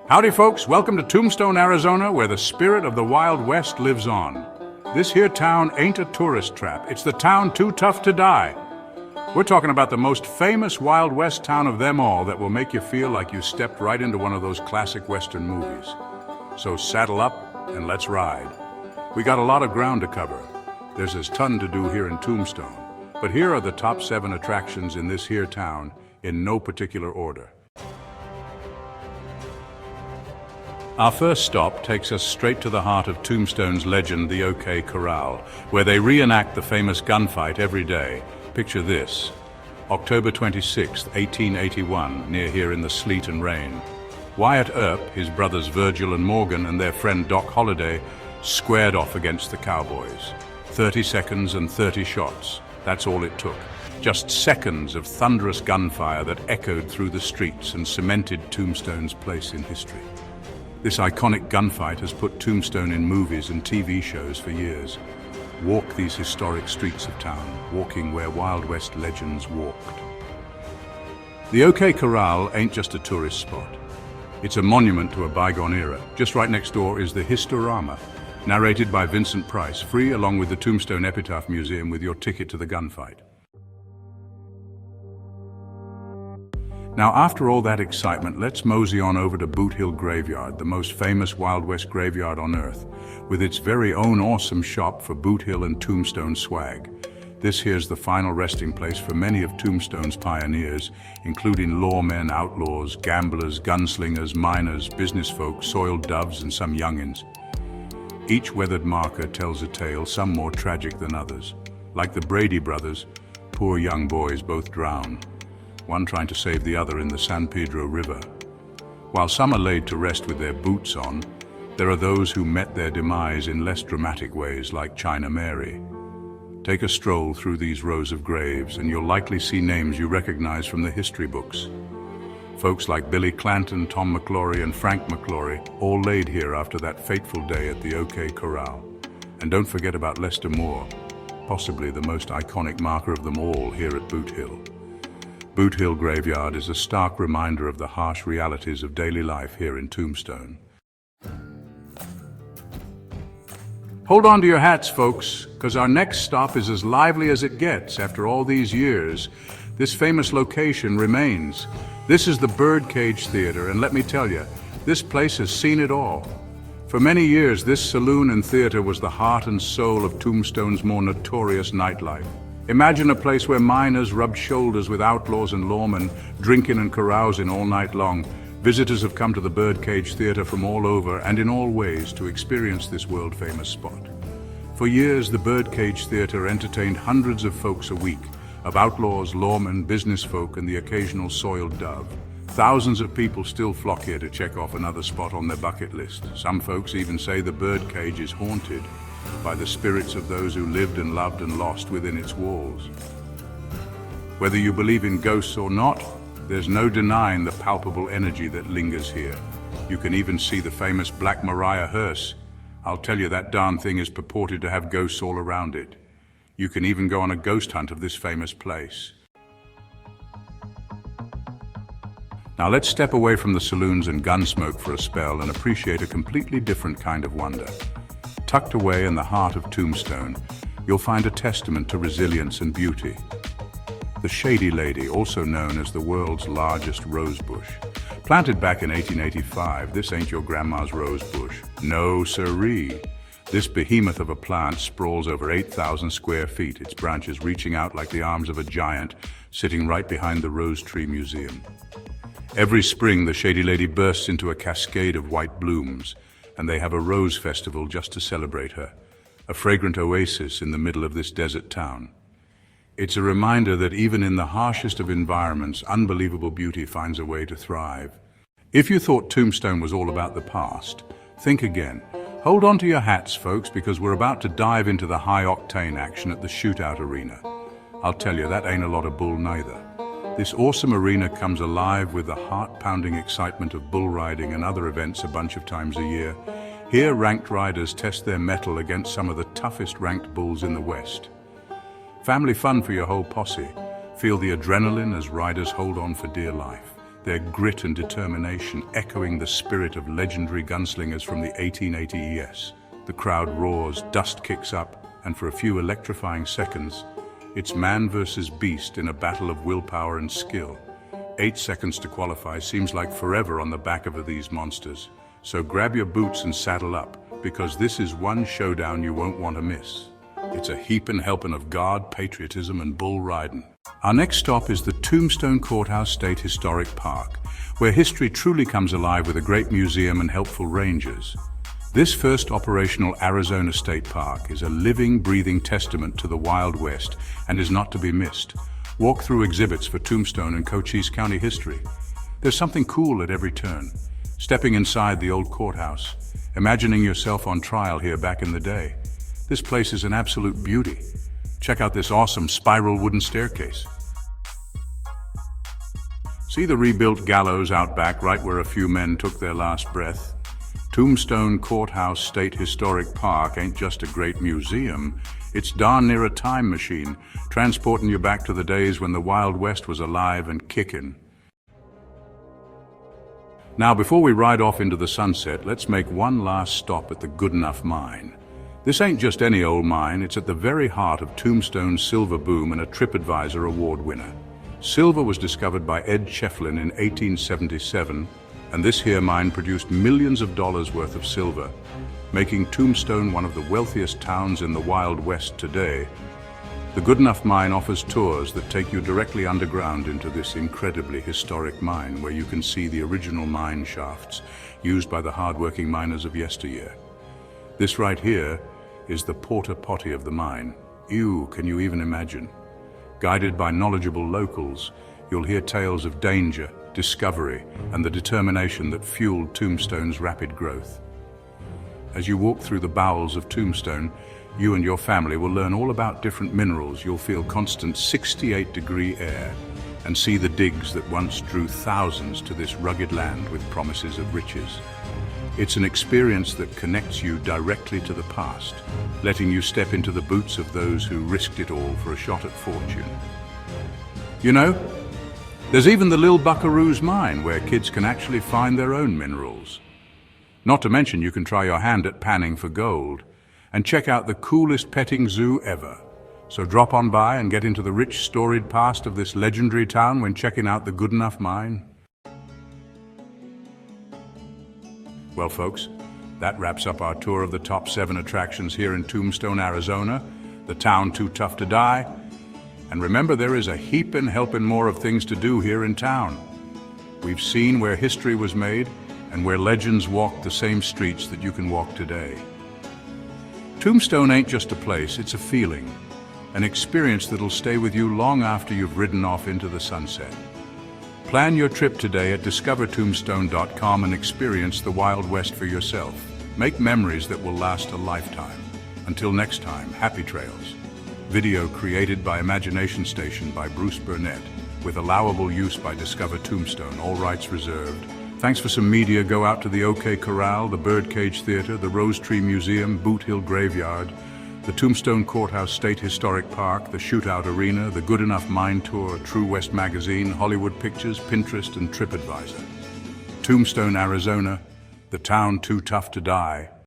Howdy folks, welcome to Tombstone, Arizona, where the spirit of the Wild West lives on. This here town ain't a tourist trap, it's the town too tough to die. We're talking about the most famous Wild West town of them all that will make you feel like you stepped right into one of those classic Western movies. So saddle up and let's ride. We got a lot of ground to cover. There's a ton to do here in Tombstone, but here are the top 7 attractions in this here town in no particular order. Our first stop takes us straight to the heart of Tombstone's legend, the OK Corral, where they reenact the famous gunfight every day. Picture this: October 26, 1881, near here in the sleet and rain. Wyatt Earp, his brothers Virgil and Morgan, and their friend Doc Holliday squared off against the cowboys. 30 seconds and 30 shots. That's all it took. Just seconds of thunderous gunfire that echoed through the streets and cemented Tombstone's place in history. This iconic gunfight has put Tombstone in movies and TV shows for years. Walk these historic streets of town, walking where Wild West legends walked. The OK Corral ain't just a tourist spot. It's a monument to a bygone era. Just right next door is the Historama, narrated by Vincent Price, free along with the Tombstone Epitaph Museum with your ticket to the gunfight. Now, after all that excitement, let's mosey on over to Boothill Graveyard, the most famous Wild West graveyard on Earth, with its very own awesome shop for Boothill and Tombstone swag. This here's the final resting place for many of Tombstone's pioneers, including lawmen, outlaws, gamblers, gunslingers, miners, business folk, soiled doves, and some youngins. Each weathered marker tells a tale, some more tragic than others. Like the Brady brothers, poor young boys both drown, one trying to save the other in the San Pedro River. While some are laid to rest with their boots on, there are those who met their demise in less dramatic ways, like China Mary. Take a stroll through these rows of graves and you'll likely see names you recognize from the history books. Folks like Billy Clanton, Tom McClory, and Frank McClory, all laid here after that fateful day at the OK Corral. And don't forget about Lester Moore, possibly the most iconic marker of them all here at Boothill. Boothill Graveyard is a stark reminder of the harsh realities of daily life here in Tombstone. Hold on to your hats, folks, because our next stop is as lively as it gets. After all these years, this famous location remains. This is the Birdcage Theater, and let me tell you, this place has seen it all. For many years, this saloon and theater was the heart and soul of Tombstone's more notorious nightlife. Imagine a place where miners rubbed shoulders with outlaws and lawmen, drinking and carousing all night long. Visitors have come to the Birdcage Theater from all over and in all ways to experience this world-famous spot. For years, the Birdcage Theater entertained hundreds of folks a week, of outlaws, lawmen, business folk, and the occasional soiled dove. Thousands of people still flock here to check off another spot on their bucket list. Some folks even say the Birdcage is haunted by the spirits of those who lived and loved and lost within its walls. Whether you believe in ghosts or not, there's no denying the palpable energy that lingers here. You can even see the famous Black Maria hearse. I'll tell you, that darn thing is purported to have ghosts all around it. You can even go on a ghost hunt of this famous place. Now let's step away from the saloons and gunsmoke for a spell and appreciate a completely different kind of wonder. Tucked away in the heart of Tombstone, you'll find a testament to resilience and beauty. The Shady Lady, also known as the world's largest rose bush. Planted back in 1885, this ain't your grandma's rose bush. No siree. This behemoth of a plant sprawls over 8,000 square feet, its branches reaching out like the arms of a giant, sitting right behind the Rose Tree Museum. Every spring, the Shady Lady bursts into a cascade of white blooms, and they have a rose festival just to celebrate her, a fragrant oasis in the middle of this desert town. It's a reminder that even in the harshest of environments, unbelievable beauty finds a way to thrive. If you thought Tombstone was all about the past, think again. Hold on to your hats, folks, because we're about to dive into the high-octane action at the shootout arena. I'll tell you, that ain't a lot of bull neither. This awesome arena comes alive with the heart-pounding excitement of bull riding and other events a bunch of times a year. Here, ranked riders test their mettle against some of the toughest ranked bulls in the West. Family fun for your whole posse. Feel the adrenaline as riders hold on for dear life. their grit and determination echoing the spirit of legendary gunslingers from the 1880 ES. The crowd roars, dust kicks up, and for a few electrifying seconds, it's man versus beast in a battle of willpower and skill. 8 seconds to qualify seems like forever on the back of these monsters. So grab your boots and saddle up, because this is one showdown you won't want to miss. It's a heapin' helpin' of guard, patriotism, and bull riding. Our next stop is the Tombstone Courthouse State Historic Park, where history truly comes alive with a great museum and helpful rangers. This first operational Arizona State Park is a living, breathing testament to the Wild West and is not to be missed. Walk through exhibits for Tombstone and Cochise County history. There's something cool at every turn. Stepping inside the old courthouse, imagining yourself on trial here back in the day. This place is an absolute beauty. Check out this awesome spiral wooden staircase. See the rebuilt gallows out back, right where a few men took their last breath? Tombstone Courthouse State Historic Park ain't just a great museum, it's darn near a time machine, transporting you back to the days when the Wild West was alive and kicking. Now, before we ride off into the sunset, let's make one last stop at the Goodenough Mine. This ain't just any old mine, it's at the very heart of Tombstone's silver boom and a TripAdvisor award winner. Silver was discovered by Ed Cheflin in 1877, and this here mine produced millions of dollars worth of silver, making Tombstone one of the wealthiest towns in the Wild West today. The Goodenough Mine offers tours that take you directly underground into this incredibly historic mine, where you can see the original mine shafts used by the hard-working miners of yesteryear. This right here is the porta potty of the mine. Ew, can you even imagine? Guided by knowledgeable locals, you'll hear tales of danger, discovery, and the determination that fueled Tombstone's rapid growth. As you walk through the bowels of Tombstone, you and your family will learn all about different minerals. You'll feel constant 68-degree air and see the digs that once drew thousands to this rugged land with promises of riches. It's an experience that connects you directly to the past, letting you step into the boots of those who risked it all for a shot at fortune. You know, there's even the Lil Buckaroo's Mine, where kids can actually find their own minerals. Not to mention you can try your hand at panning for gold and check out the coolest petting zoo ever. So drop on by and get into the rich, storied past of this legendary town when checking out the Goodenough Mine. Well, folks, that wraps up our tour of the top 7 attractions here in Tombstone, Arizona, the town too tough to die. And remember, there is a heapin' helpin' more of things to do here in town. We've seen where history was made and where legends walked the same streets that you can walk today. Tombstone ain't just a place, it's a feeling, an experience that'll stay with you long after you've ridden off into the sunset. Plan your trip today at discovertombstone.com and experience the Wild West for yourself. Make memories that will last a lifetime. Until next time, happy trails. Video created by Imagination Station by Bruce Burnett, with allowable use by Discover Tombstone, all rights reserved. Thanks for some media go out to the OK Corral, the Birdcage Theater, the Rose Tree Museum, Boothill Graveyard, the Tombstone Courthouse State Historic Park, the Shootout Arena, the Goodenough Mine Tour, True West Magazine, Hollywood Pictures, Pinterest, and TripAdvisor. Tombstone, Arizona, the town too tough to die.